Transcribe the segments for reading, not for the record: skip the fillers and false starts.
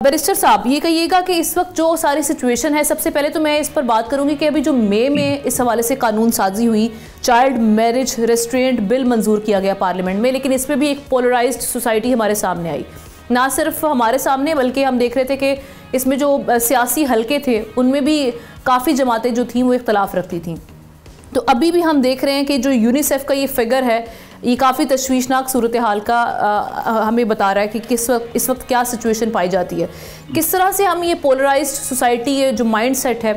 Barrister साहब, ये कहिएगा कि इस वक्त जो सारी सिचुएशन है, सबसे पहले तो मैं इस पर बात करूंगी कि अभी जो मई में इस हवाले से कानून साजी हुई, चाइल्ड मैरिज रेस्ट्रेंट बिल मंजूर किया गया पार्लियामेंट में, लेकिन इसमें भी एक पोलराइज्ड सोसाइटी हमारे सामने आई। ना सिर्फ हमारे सामने बल्कि हम देख रहे थे कि इसमें जो सियासी हलके थे उनमें भी काफ़ी जमातें जो थीं वो इख्तलाफ रखती थीं। तो अभी भी हम देख रहे हैं कि जो यूनिसेफ का ये फिगर है, ये काफ़ी तशवीशनाक सूरत हाल का हमें बता रहा है कि इस वक्त क्या सिचुएशन पाई जाती है। किस तरह से हम ये पोलराइज्ड सोसाइटी, ये जो माइंड सेट है,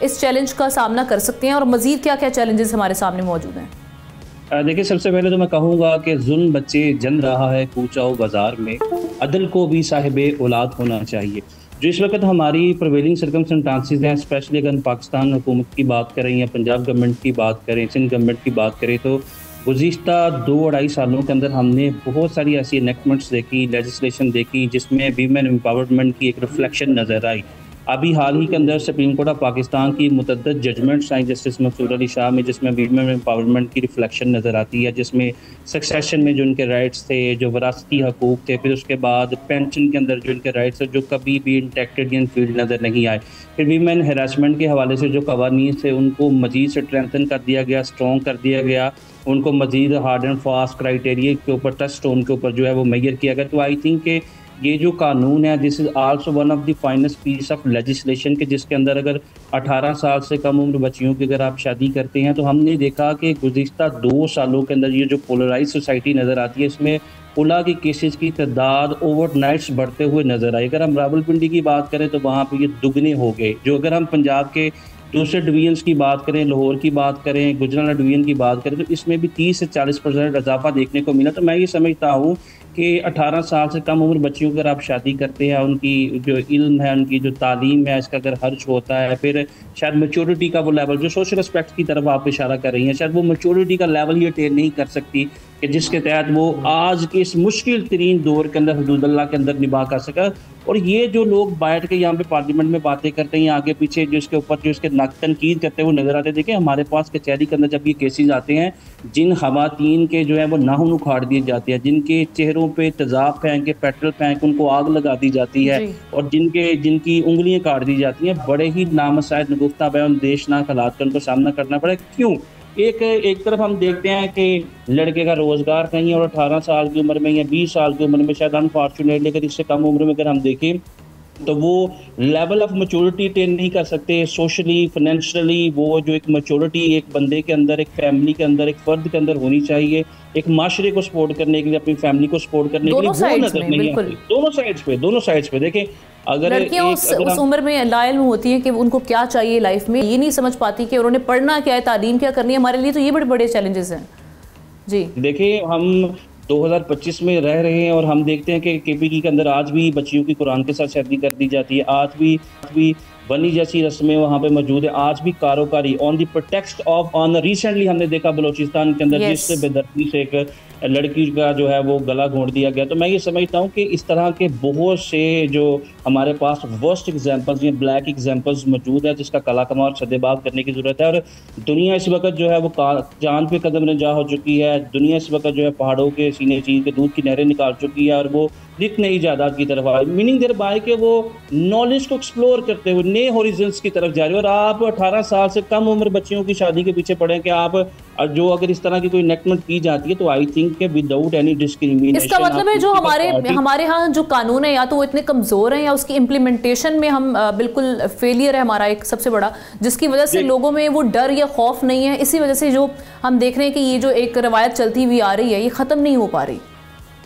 इस चैलेंज का सामना कर सकते हैं और मज़ीद क्या क्या चैलेंजेस हमारे सामने मौजूद हैं? देखिए, सबसे पहले तो मैं कहूँगा कि जुल्म बच्चे जन रहा है कूचाओ बाजार में, अदल को भी साहिबे औलाद होना चाहिए। जो इस वक्त हमारी प्रिवेलिंग सर्कमस्टेंसेस हैं, स्पेशली अगर पाकिस्तान हुकूमत की बात करें या पंजाब गवर्नमेंट की बात करें, सिंध गवर्नमेंट की बात करें, तो गुज़िश्ता 2-2.5 सालों के अंदर हमने बहुत सारी ऐसी एनेक्टमेंट्स देखी, लेजिस्लेशन देखी, जिसमें वीमेन एम्पावरमेंट की एक रिफ्लेक्शन नज़र आई। अभी हाल ही के अंदर सुप्रीम कोर्ट ऑफ पाकिस्तान की मुतअद्दिद जजमेंट्स आई जस्टिस मंसूर अली शाह में, जिसमें वीमेन एम्पावरमेंट की रिफ्लेक्शन नज़र आती है, जिसमें सक्सेशन में जो उनके राइट्स थे, जो वरासती हकूक़ थे, फिर उसके बाद पेंशन के अंदर जो उनके राइट्स थे, जो कभी भी इंटेक्टेड या फील्ड नज़र नहीं आए। फिर वीमेन हरासमेंट के हवाले से जो कवानीन थे उनको मज़ीद स्ट्रेंथन कर दिया गया, स्ट्रॉन्ग कर दिया गया, उनको मज़ीद हार्ड एंड फास्ट क्राइटेरिया के ऊपर, टचस्टोन के ऊपर जो है वो मेजर किया गया। तो आई थिंक कि ये जो कानून है, this is also one of the finest piece of legislation के जिसके अंदर अगर 18 साल से कम उम्र बच्चियों की अगर आप शादी करते हैं, तो हमने देखा कि गुज़िश्ता 2 सालों के अंदर ये जो पोलराइज सोसाइटी नज़र आती है, इसमें उला की केसेस की तादाद ओवरनाइट्स बढ़ते हुए नज़र आई। अगर हम रावलपिंडी की बात करें तो वहाँ पर ये दुगने हो गए। जो अगर हम पंजाब के दूसरे डिवीजन्स की बात करें, लाहौर की बात करें, गुजरात डिवीजन की बात करें, तो इसमें भी 30 से 40% इजाफा देखने को मिला। तो मैं ये समझता हूँ कि 18 साल से कम उम्र बच्चियों की अगर आप शादी करते हैं, उनकी जो इल्म है, उनकी जो तालीम है, इसका अगर खर्च होता है, फिर शायद मैच्योरिटी का वो लेवल, जो सोशल एस्पेक्ट की तरफ आप इशारा कर रही हैं, शायद वो मैच्योरिटी का लेवल ये अटेन नहीं कर सकती कि जिसके तहत वो आज के इस मुश्किल तरीन दौर के अंदर हदूदुल्लाह के अंदर निभा कर सका। और ये जो लोग बैठ के यहाँ पे पार्लियामेंट में बातें करते हैं, आगे पीछे जो इसके ऊपर जो इसके तनकीद करते हुए नजर आते हैं, देखिए हमारे पास कचहरी के अंदर जब ये केसेज आते हैं, जिन खवातीन के जो है वो नाखून उखाड़ दिए जाते हैं, जिनके चेहरों पे तेजाब फेंक के, पेट्रोल फेंक उनको आग लगा दी जाती है, और जिनकी उंगलियां काट दी जाती हैं, बड़े ही नामसाइद नगुफ्ता बयान देशनाक हालात का उनको सामना करना पड़ा। क्यों? एक तरफ हम देखते हैं कि लड़के का रोज़गार नहीं है, और 18 साल की उम्र में या 20 साल की उम्र में शायद अनफॉर्चुनेटली अगर इससे कम उम्र में अगर हम देखें तो वो लेवल ऑफ मैच्योरिटी अटेन नहीं कर सकते सोशली, फाइनेंशियली। वो जो एक मैच्योरिटी एक बंदे के अंदर, एक फैमिली के अंदर, एक फर्द के अंदर होनी चाहिए, एक माशरे को सपोर्ट करने के लिए, अपनी फैमिली को सपोर्ट करने के लिए, वो नजर नहीं आती दोनों साइड्स पे। देखें, अगर लड़कियां उस उम्र में लायल होती हैं कि उनको क्या चाहिए लाइफ में, ये नहीं समझ पाती कि उन्होंने पढ़ना क्या है, तालीम क्या करनी है। हमारे लिए तो ये बड़े बड़े चैलेंजेस हैं जी। देखिए, हम 2025 में रह रहे हैं और हम देखते हैं कि केपीकी के अंदर आज भी बच्चियों की कुरान के साथ शादी कर दी जाती है, आज भी बनी जैसी रस्में वहाँ पे मौजूद है, आज भी karokari on the pretext of honour. Recently हमने देखा बलूचिस्तान के अंदर जिस बेदर्दी से एक लड़की का जो है वो गला घोंट दिया गया। तो मैं ये समझता हूँ कि इस तरह के बहुत से जो हमारे पास वर्स्ट एग्जांपल्स या ब्लैक एग्जांपल्स मौजूद है, जिसका कला कमा और सदेबाग करने की ज़रूरत है। और दुनिया इस वक्त जो है वो चांद पे कदम रंजा हो चुकी है। दुनिया इस वक्त जो है पहाड़ों के सीने चीर के दूध की नहरें निकाल चुकी है, और वो नित नई इजादात की तरफ आ रही, मीनिंग देयर बाय के वो नॉलेज को एक्सप्लोर करते हुए नए हॉरिजन्स की तरफ जा रही है। और आप 18 साल से कम उम्र बच्चियों की शादी के पीछे पड़े कि आप जो अगर इस तरह की कोई नेक्टमेंट की जाती है, तो आई थिंक कि विदाउट एनी डिस्क्रिमिनेशन, इसका मतलब है जो हमारे यहाँ जो कानून है, या तो वो इतने कमज़ोर हैं या उसकी इम्प्लीमेंटेशन में हम बिल्कुल फेलियर है हमारा एक सबसे बड़ा, जिसकी वजह से लोगों में वो डर या खौफ नहीं है। इसी वजह से जो हम देख रहे हैं कि ये जो एक रवायत चलती हुई आ रही है, ये ख़त्म नहीं हो पा रही।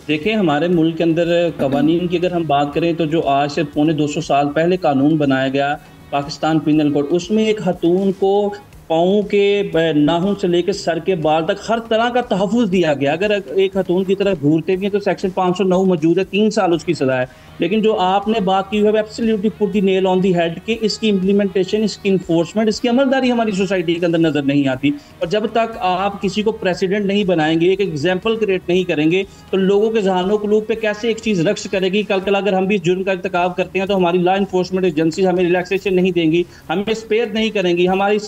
देखिए, हमारे मुल्क के अंदर कवानीन की अगर हम बात करें तो जो आज से 250 साल पहले कानून बनाया गया, पाकिस्तान पिनल कोड, उसमें एक खतून को पाँव के नाखून से लेकर सर के बाल तक हर तरह का तहफ़्फ़ुज़ दिया गया। अगर एक खतून की तरफ घूरते भी हैं तो सेक्शन 509 मौजूद है, 3 साल उसकी सज़ा है। लेकिन जो आपने बात की है absolutely put the nail on the head कि इसकी इम्प्लीमेंटेशन, इसकी इन्फोर्समेंट, इसकी अमलदारी हमारी सोसाइटी के अंदर नज़र नहीं आती। और जब तक आप किसी को प्रेसिडेंट नहीं बनाएंगे, एक एग्जाम्पल क्रिएट नहीं करेंगे, तो लोगों के जहानों कलूब पे कैसे एक चीज़ रक्ष करेगी। कल अगर हम भी जुर्म का इर्तिकाब करते हैं तो हमारी लॉ इन्फोर्समेंट एजेंसी हमें रिलैक्सेशन नहीं देंगी, हमें स्पेयर नहीं करेंगी, हमारी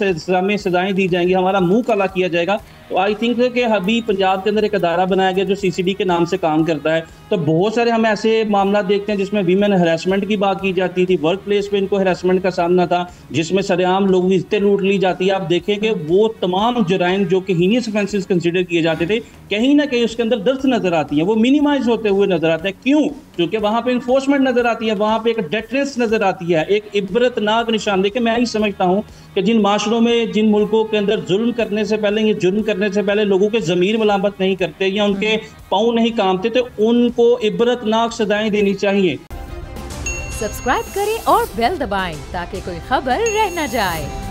सज़ाएं दी जाएंगी, हमारा मुंह काला किया जाएगा। तो आई थिंक कि अभी पंजाब के अंदर एक अदारा बनाया गया जो CCD के नाम से काम करता है, तो बहुत सारे हम ऐसे मामला देखते हैं जिसमें वीमेन हरासमेंट की बात की जाती थी, वर्क प्लेस पे इनको हरासमेंट का सामना था, जिसमें सरेआम लोगों की इज्जतें लूट ली जाती है। आप देखें कि वो तमाम जराइम जो कि हीनियस ऑफेंसेस कंसीडर किए जाते थे, कहीं ना कहीं उसके अंदर दर्द नजर आती है, वो मिनिमाइज होते हुए नजर आते हैं। क्यों? क्योंकि वहां पे इन्फोर्समेंट नजर आती है, वहां पे एक डेटरेंस नजर आती है, एक इबरतनाक निशान। देखिए मैं ही समझता हूं कि जिन माशरों में, जिन मुल्कों के अंदर जुल्म करने से पहले, ये जुल्म करने से पहले लोगों के ज़मीर मलामत नहीं करते या उनके पाँव नहीं कांपते, तो उनको इबरतनाक सजाएं देनी चाहिए। सब्सक्राइब करें और बेल दबाएं ताकि कोई खबर रह न जाए।